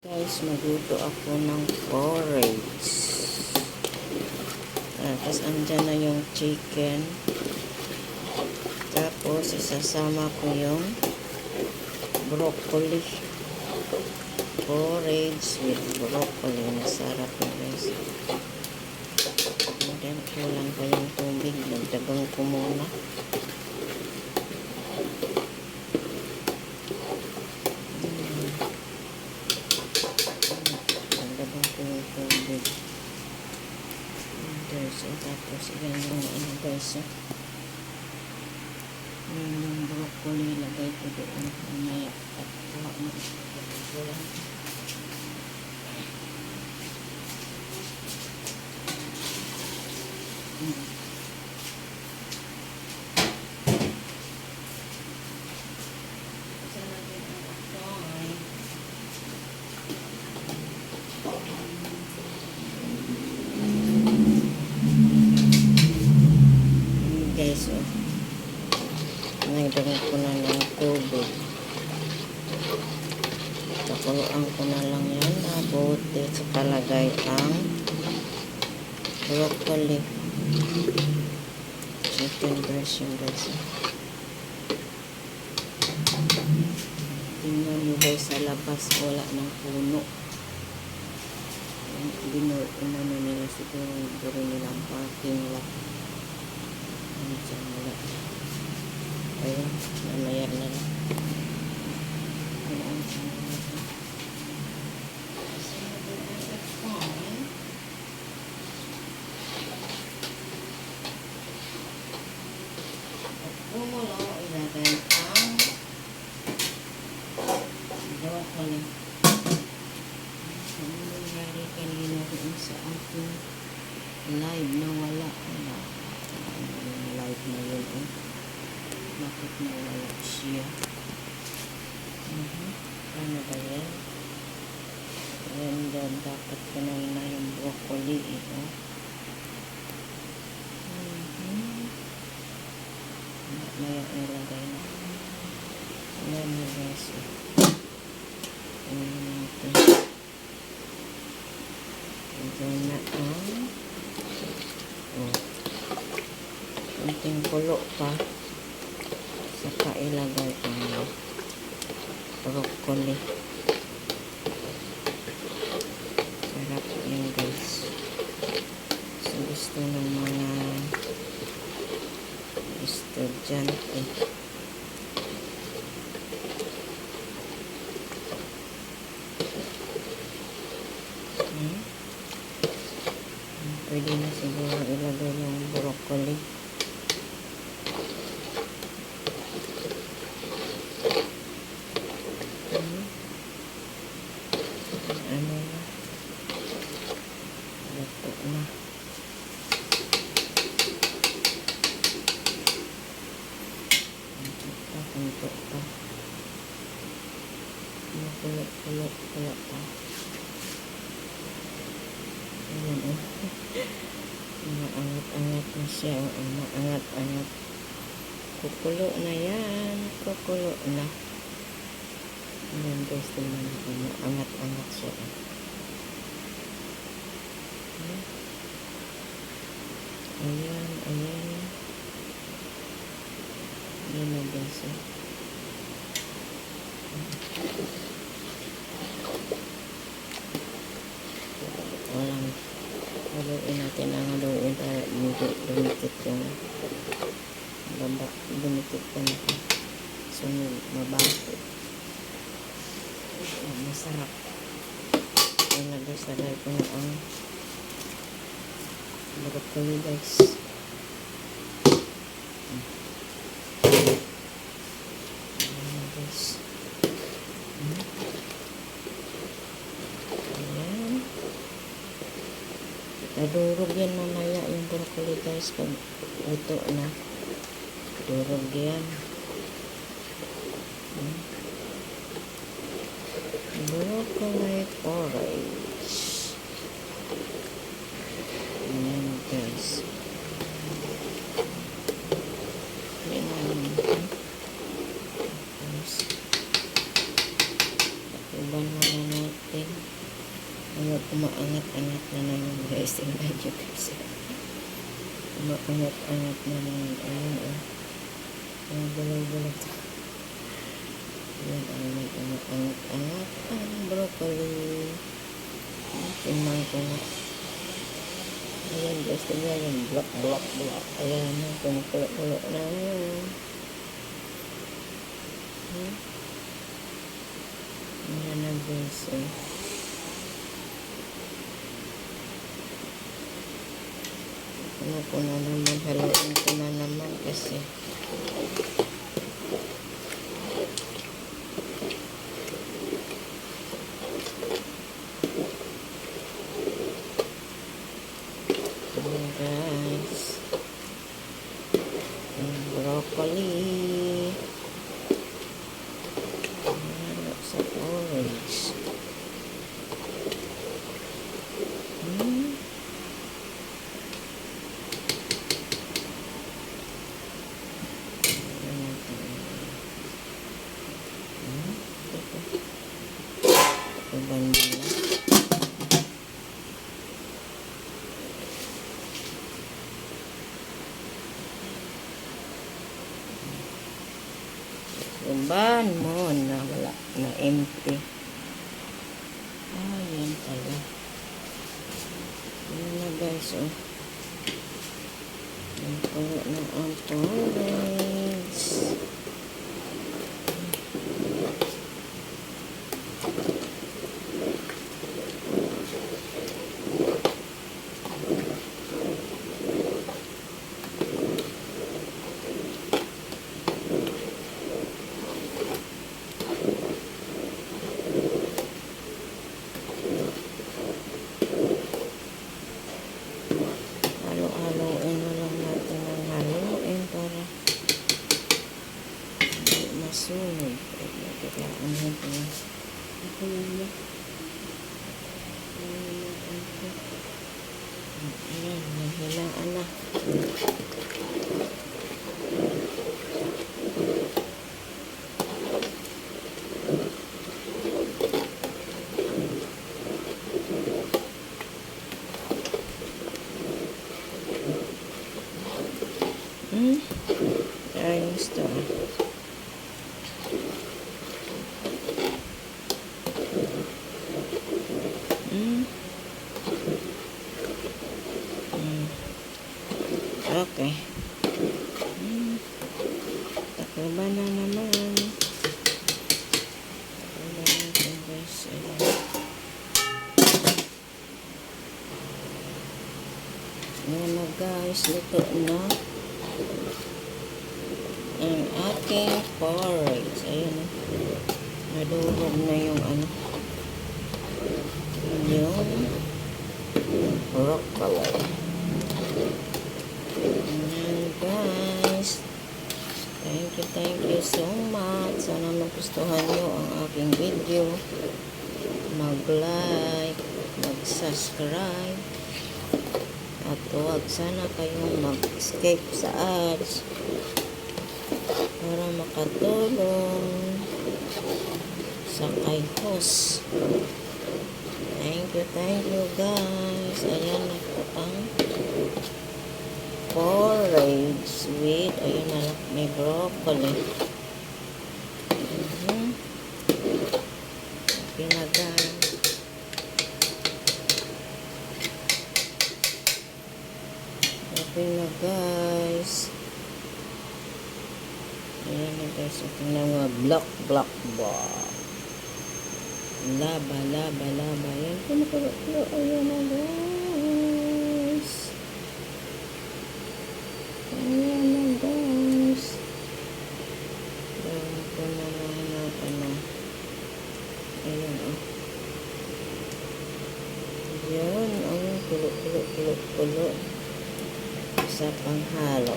Guys, magluto ako ng porridge. Tapos andyan na yung chicken. Tapos isasama ko yung broccoli. Porridge with broccoli. Masarap na guys. And then kulang pa yung tubig. Nagdagang ko muna. Tapos yan yung ano guys, yung broccoli lagay ko doon mamaya at kuha mo ito lang. Guys, nagdagan ko na ng tubig. Pakuluan ko na lang yan na bote sa palagay ang broccoli. Chicken breast yung guys. Tingnan nyo guys sa labas, wala ng puno. Inano nila siguro nilang parking lot. Ayun, namaya na lang. Kumulo, ilagay ang broccoli. Ano nangyari kanina doon sa ating live na wala. Live na yun. Bakit nawala siya? Ano ba yan? And then dapat ko na yung broccoli ito. Maya nilagay na. Ayan mo guys. Ayan natin. Ayan na ang kunting kulo pa. Saka ilagay ang broccoli. Sarap yun guys. So gusto ng mga estudyante. Pwede na siguro ilagay yung broccoli. Ano na, luto na. Punto pa. Kulot pa. Ayan maangat-angat na siya. Maangat-angat. Kukulo na yan. Kukulo na. Ayan guys, tingnan natin. Maangat-angat siya. Ayan. Ayan na guys. Haluin natin ang haluin para dumikit yung baba. Dumikit ko na ito. So, mabaho. Masarap. Ayan na guys, lagay ko na ang broccoli guys. Ayan na guys. Ayan. Nadurog yan mamaya yung broccoli guys pag ito na. Durog yan. Broccoli porridge. Ayan guys. Ayan. Iban na natin. umaangat-angat na naman guys. Tingnan nyo guys. Umaangat-angat na naman. Ayun o. Ang bulag-bulag. Ayan, ayun. Umaangat-angat ang broccoli. Tingnan ko nga. Ayan guys. Tingnan yung block. Ayan. Kumukulo-kulo na. Ayan na guys. Ano ko na naman, haluin ko na naman kasi ayan guys, yung broccoli sa orange. Vanilla. Suban mo na wala na empty. Yan pala. Yan na guys. Ang puno na ang orange. Halo-haloin na lang natin ang haluin para hindi masunog. Kailangan natin ito yun. Ayan, nahilaan na. Ayos to. Okay. Takloban na naman. Takloban natin guys. Ayan. Ayan na guys. Luto na ang aking porridge. Ayan na. Nadurog na yung yung broccoli. Ayan guys. Thank you so much. Sana magustuhan nyo ang aking video. Mag-like, mag-subscribe. At huwag sana kayong mag-escape sa ads para makatulong sa kay host. Thank you guys. Ayan na po ang porridge with, ayun na lang, may broccoli. Okay na guys. Okay na guys. Ayan na guys. Ito na mga block ba. Laba. Ayan. Ayan na guys. Ayan na guys. Ayan ko na mga ayan o. Ayan. Ang kulo. Sa panghalo.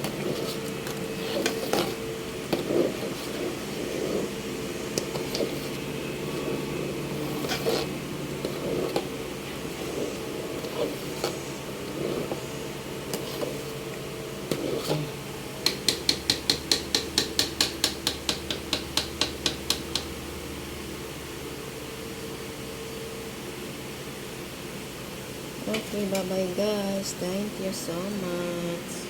Okay, bye-bye guys. Thank you so much.